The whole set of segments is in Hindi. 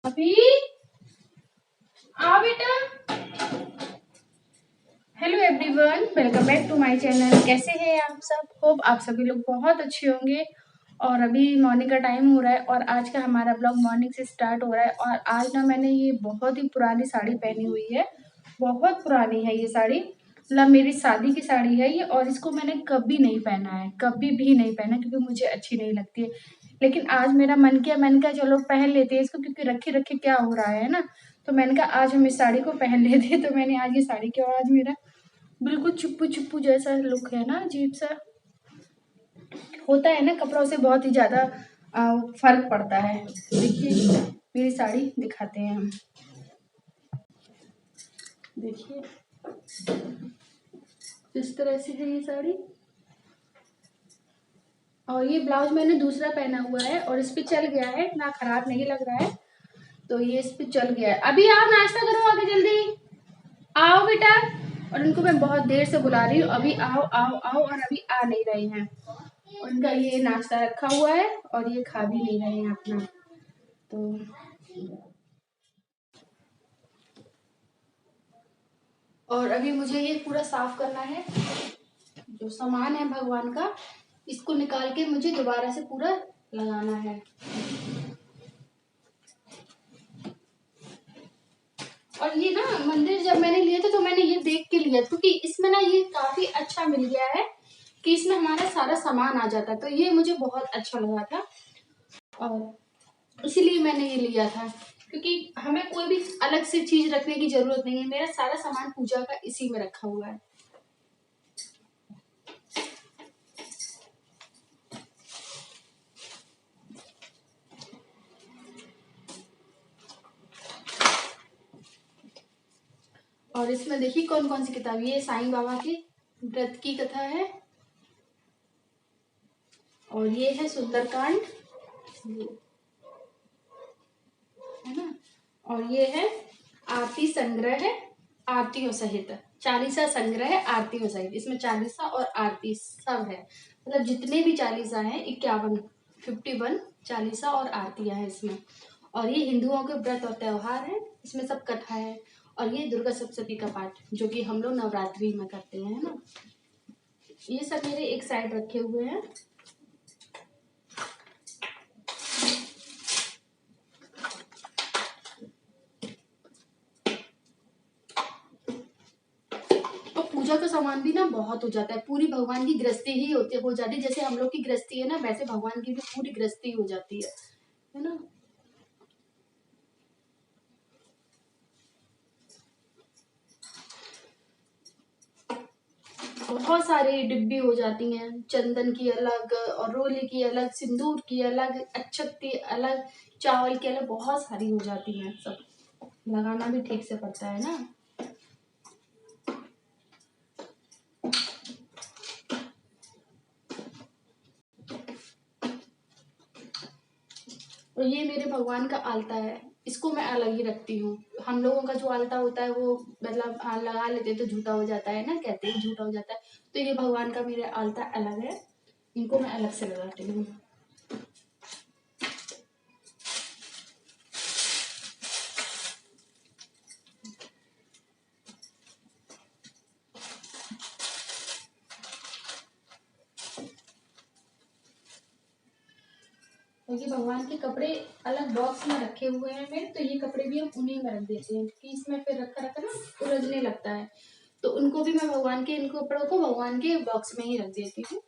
अभी आओ बेटा। Hello everyone, welcome back to my channel. कैसे हैं आप सब? होप आप सभी लोग बहुत अच्छे होंगे। और अभी मॉर्निंग का टाइम हो रहा है और आज का हमारा ब्लॉग मॉर्निंग से स्टार्ट हो रहा है। और आज ना मैंने ये बहुत ही पुरानी साड़ी पहनी हुई है, बहुत पुरानी है ये साड़ी। मतलब मेरी शादी की साड़ी है ये, और इसको मैंने कभी नहीं पहना है, कभी भी नहीं पहना, क्योंकि मुझे अच्छी नहीं लगती है। लेकिन आज मेरा मन किया, मैंने कहा चलो पहन लेते हैं इसको, क्योंकि रखे रखे क्या हो रहा है ना। तो मैंने कहा आज हम इस साड़ी को पहन लेते हैं। तो मैंने आज ये साड़ी की, और आज मेरा बिल्कुल चुप्पू चुप्पू जैसा लुक है ना, अजीब सा होता है ना, कपड़ों से बहुत ही ज्यादा फर्क पड़ता है। देखिए मेरी साड़ी दिखाते हैं हम। देखिए इस तरह से है ये साड़ी, और ये ब्लाउज मैंने दूसरा पहना हुआ है और इस पे चल गया है, इतना खराब नहीं लग रहा है। तो ये इस पे चल गया है। अभी आओ नाश्ता करो, आगे जल्दी आओ बेटा। और इनको मैं बहुत देर से बुला रही हूँ, अभी आओ आओ आओ, और अभी आ नहीं रहे हैं। उनका ये नाश्ता रखा हुआ है और ये खा भी नहीं रहे हैं अपना। तो और अभी मुझे ये पूरा साफ करना है, जो सामान है भगवान का, इसको निकाल के मुझे दोबारा से पूरा लगाना है। और ये ना मंदिर जब मैंने लिया था तो मैंने ये देख के लिया, क्योंकि इसमें ना ये काफी अच्छा मिल गया है कि इसमें हमारा सारा सामान आ जाता है। तो ये मुझे बहुत अच्छा लगा था और इसीलिए मैंने ये लिया था, क्योंकि हमें कोई भी अलग से चीज रखने की जरूरत नहीं है। मेरा सारा सामान पूजा का इसी में रखा हुआ है। और इसमें देखिए कौन कौन सी किताब, ये साईं बाबा की व्रत की कथा है, और ये है सुंदरकांड, है ना। और ये है आरती संग्रह, आरतियों सहित चालीसा संग्रह आरतियों सहित। इसमें चालीसा और आरती सब है, मतलब जितने भी चालीसा हैं 51, 51 चालीसा और आरतियां हैं इसमें। और ये हिंदुओं के व्रत और त्योहार है, इसमें सब कथा है। और ये दुर्गा सप्तशती का पाठ, जो कि हम लोग नवरात्रि में करते हैं ना। ये सब मेरे एक साइड रखे हुए हैं। तो पूजा का सामान भी ना बहुत हो जाता है, पूरी भगवान की गृहस्थी ही हो जाती है। जैसे हम लोग की गृहस्थी है ना, वैसे भगवान की भी पूरी गृहस्थी हो जाती है ना। बहुत सारी डिब्बी हो जाती हैं, चंदन की अलग और रोली की अलग, सिंदूर की अलग, अक्षत की अलग, चावल की अलग, बहुत सारी हो जाती हैं। सब लगाना भी ठीक से पड़ता है ना। और ये मेरे भगवान का आलता है, इसको मैं अलग ही रखती हूँ। हम लोगों का जो आलता होता है वो मतलब लगा लेते हैं तो झूठा हो जाता है ना, कहते हैं झूठा हो जाता है। तो ये भगवान का मेरा आलता अलग है, इनको मैं अलग से लगाती हूँ। और ये भगवान के कपड़े अलग बॉक्स में रखे हुए हैं मेरे, तो ये कपड़े भी हम उन्हीं में रख देते हैं, क्योंकि इसमें फिर रखा रखा ना उलझने लगता है। तो उनको भी मैं भगवान के, इन कपड़ों को भगवान के बॉक्स में ही रख देती हूँ।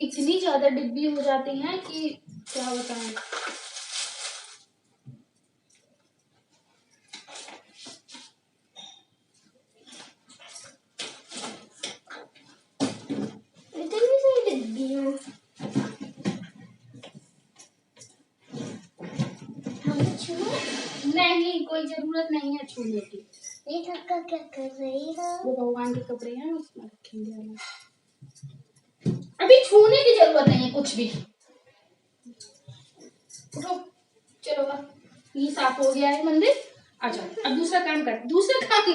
इतनी ज्यादा डिब्बी हो जाती हैं कि क्या बताएं। इतनी सारी डिब्बी है, नहीं कोई जरूरत नहीं है छूने की। ये धक्का क्या कर रही है? वो भगवान के कपड़े हैं, उसमें रखेंगे हम। अभी छूने की जरूरत नहीं है कुछ भी। उठो चलो, ये साफ हो गया है मंदिर। अच्छा अब दूसरा काम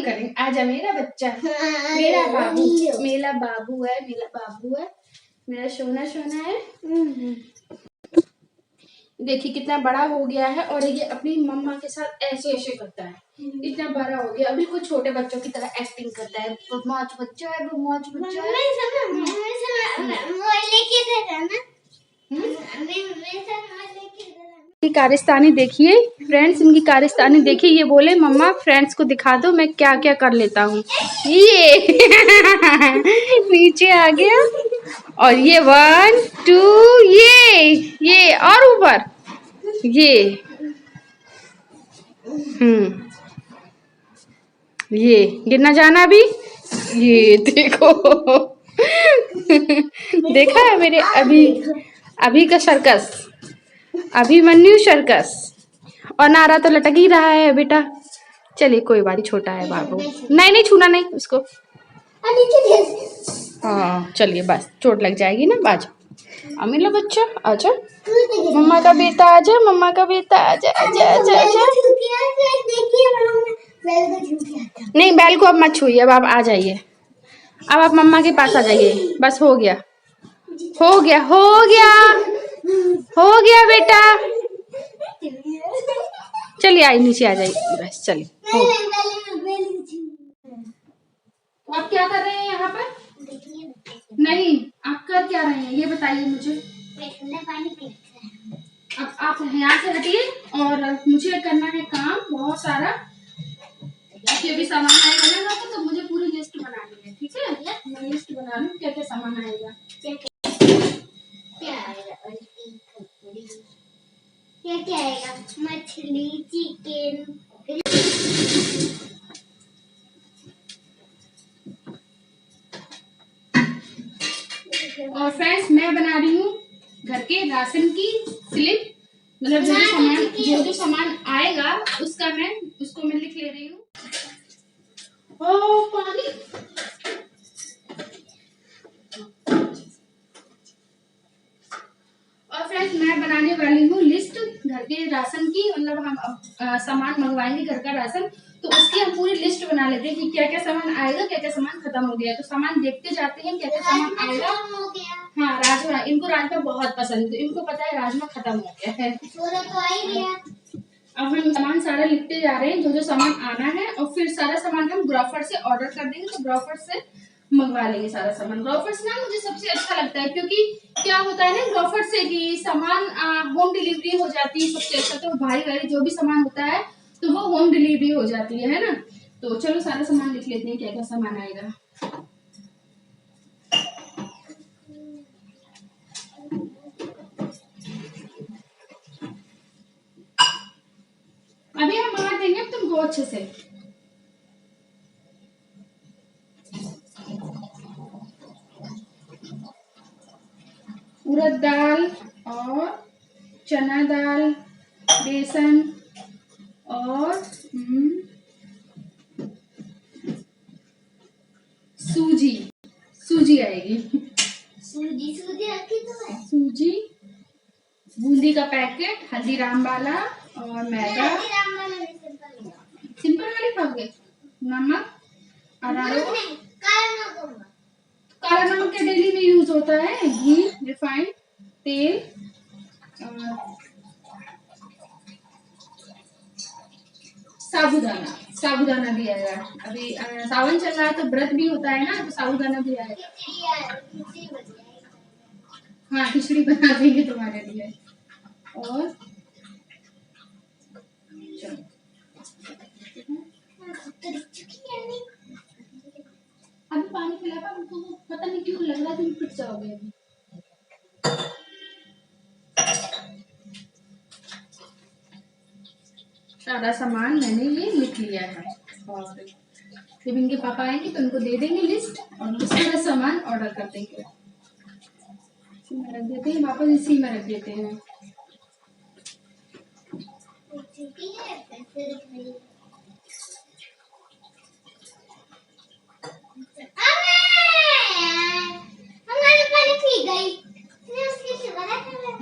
करें। आजा मेरा बच्चा, मेरा बाबू है, मेरा सोना है। देखिए कितना बड़ा हो गया है और ये अपनी मम्मा के साथ ऐसे करता है। इतना बड़ा हो गया, अभी कुछ छोटे बच्चों की तरह एक्टिंग करता है। बदमाश बच्चा है। कारस्तानी देखिए फ्रेंड्स, इनकी कारस्तानी देखिए। ये बोले मम्मा फ्रेंड्स को दिखा दो मैं क्या क्या कर लेता हूँ। ये नीचे आ गया और ये 1 2 ये और ऊपर ये ये गिरना जाना अभी। ये देखो देखा है मेरे अभी का सर्कस, अभिमन्यु सर्कस। और नारा तो लटक ही रहा है बेटा। चलिए कोई बात नहीं, छोटा है बाबू। नहीं छूना नहीं उसको। हाँ चलिए बस, चोट लग जाएगी ना। आजा अमीर लो बच्चा, आजा मम्मा का बेटा, आजा मम्मा का बेटा, आजा आजा आजा आजा। नहीं बैल को अब मत छूइए, अब आप आ जाइए। अब आप मम्मा के पास आ जाइए। बस हो गया बेटा। चलिए आई नीचे आ जाइए बस। चलिए तो आप क्या कर रहे हैं यहाँ पर? नहीं आप कर क्या रहे हैं ये बताइए मुझे। अब आप यहाँ से हटिए और मुझे करना है काम बहुत सारा। ये भी सामान आएगा ना तो मुझे पूरी लिस्ट बनानी है, ठीक है? मैं लिस्ट बना लूँ क्या क्या सामान आएगा। क्या आएगा? मछली, चिकन। और फ्रेंड्स मैं बना रही हूँ घर के राशन की स्लिप, मतलब जो सामान आएगा उसको मैं लिख ले रही हूँ। पानी। और फ्रेंड्स मैं बनाने वाली हूँ लिस्ट घर के राशन की, मतलब हम सामान मंगवाएंगे घर का राशन, तो उसकी हम पूरी लिस्ट बना लेते हैं कि क्या क्या सामान आएगा, क्या क्या सामान खत्म हो गया है। तो सामान देखते जाते हैं क्या क्या सामान आएगा। हाँ राजमा, इनको राजमा बहुत पसंद है, तो इनको पता है राजमा खत्म हो गया है। तो आ ही गया। अब हम सामान सारा लिखते जा रहे हैं जो सामान आना है, और फिर सारा सामान हम ग्रोफर से ऑर्डर कर देंगे, तो ग्रोफर से मंगवा लेंगे सारा सामान। ग्रोफर से ना मुझे सबसे अच्छा लगता है, क्योंकि क्या होता है ना ग्रोफर से कि सामान होम डिलीवरी हो जाती है सबसे अच्छा। तो भारी जो भी सामान होता है तो वो होम डिलीवरी हो जाती है ना। तो चलो सारा सामान लिख लेते हैं क्या क्या सामान आएगा। अभी हम मंगा देंगे तुमको अच्छे से। उड़द दाल और चना दाल, बेसन और सूजी आएगी। सूजी रखी तो है। सूजी, बूंदी का पैकेट, हल्दीराम वाला और मैदा। सिंपल वाली खाओगे? नमक, काला नमक के डेली में यूज होता है। घी, रिफाइंड तेल, साबुदाना भी आएगा। अभी सावन चल रहा है तो व्रत भी होता है ना, तो साबुदाना भी आएगा। हाँ खिचड़ी बना देंगे तुम्हारे लिए। और अभी पानी पिला था हमको, पता नहीं क्यों लग रहा है तुम पिट जाओगे अभी। सारा सामान मैंने ये लिख लिया है, और जब इनके पापा आएंगे तो उनको दे देंगे लिस्ट, और सारा सामान ऑर्डर कर देंगे। रख देते हैं वापस, इसी में रख देते हैं।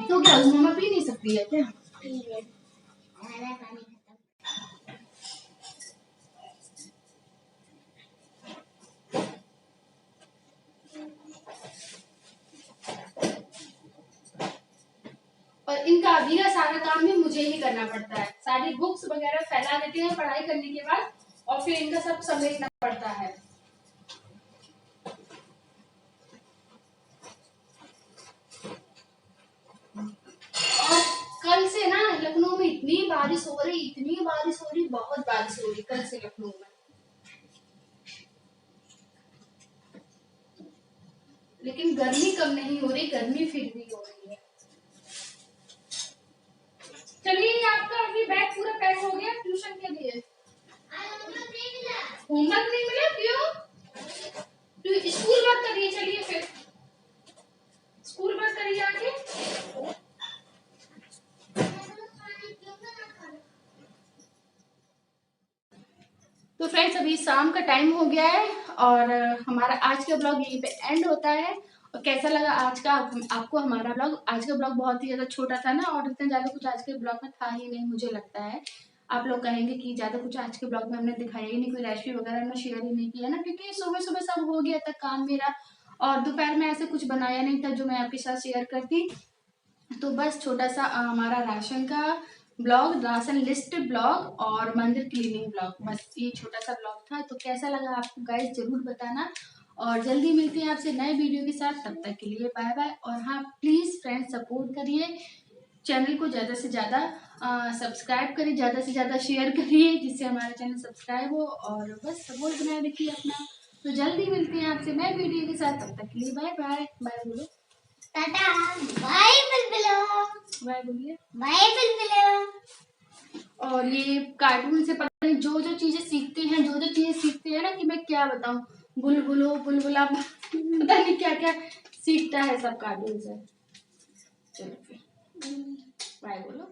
तो क्या मम्मा पी नहीं सकती है क्या? इनका अभी का सारा काम भी मुझे ही करना पड़ता है। सारी बुक्स वगैरह फैला देते हैं पढ़ाई करने के बाद, और फिर इनका सब समेटना पड़ता है। और कल से ना लखनऊ में इतनी बारिश हो रही, बहुत बारिश हो रही कल से लखनऊ में। लेकिन गर्मी कम नहीं हो रही, गर्मी फिर भी हो रही है। चलिए, आपका अभी बैग पूरा पैक हो गया ट्यूशन के लिए। होमवर्क नहीं मिला? क्यों? तो स्कूल वर्क करिए। चलिए फिर स्कूल वर्क करिए आके। तो फ्रेंड्स, अभी शाम का टाइम हो गया है और हमारा आज का ब्लॉग यहीं पे एंड होता है। और कैसा लगा आज का आपको हमारा ब्लॉग? आज का ब्लॉग बहुत ही ज्यादा छोटा था ना, और इतना ज्यादा कुछ आज के ब्लॉग में था ही नहीं। मुझे लगता है आप लोग कहेंगे कि ज्यादा कुछ आज के ब्लॉग में हमने दिखाया ही नहीं, कोई रेसिपी वगैरह हमने शेयर ही नहीं किया ना, क्योंकि सुबह सुबह सब हो गया था काम मेरा, और दोपहर में ऐसे कुछ बनाया नहीं था जो मैं आपके साथ शेयर करती। तो बस छोटा सा हमारा राशन का ब्लॉग, राशन लिस्ट ब्लॉग और मंदिर क्लीनिंग ब्लॉग, बस ये छोटा सा ब्लॉग था। तो कैसा लगा आपको गाइस जरूर बताना, और जल्दी मिलते हैं आपसे नए वीडियो के साथ। तब तक के लिए बाय बाय। और हाँ, प्लीज़ फ्रेंड्स सपोर्ट करिए, चैनल को ज़्यादा से ज़्यादा सब्सक्राइब करिए, ज़्यादा से ज़्यादा शेयर करिए, जिससे हमारा चैनल सब्सक्राइब हो, और बस सपोर्ट बनाए रखिए अपना। तो जल्दी मिलते हैं आपसे नए वीडियो के साथ। तब तक के लिए बाय बाय। बाय बोलो, टाटा, बाय बुलबुलो, बाय बोलिए। बाय बुलबुलो। और ये कार्टून से पता नहीं जो जो चीजें सीखते हैं ना, कि मैं क्या बताऊं, बुलबुलो बुलबुला पता नहीं क्या क्या सीखता है सब कार्टून से।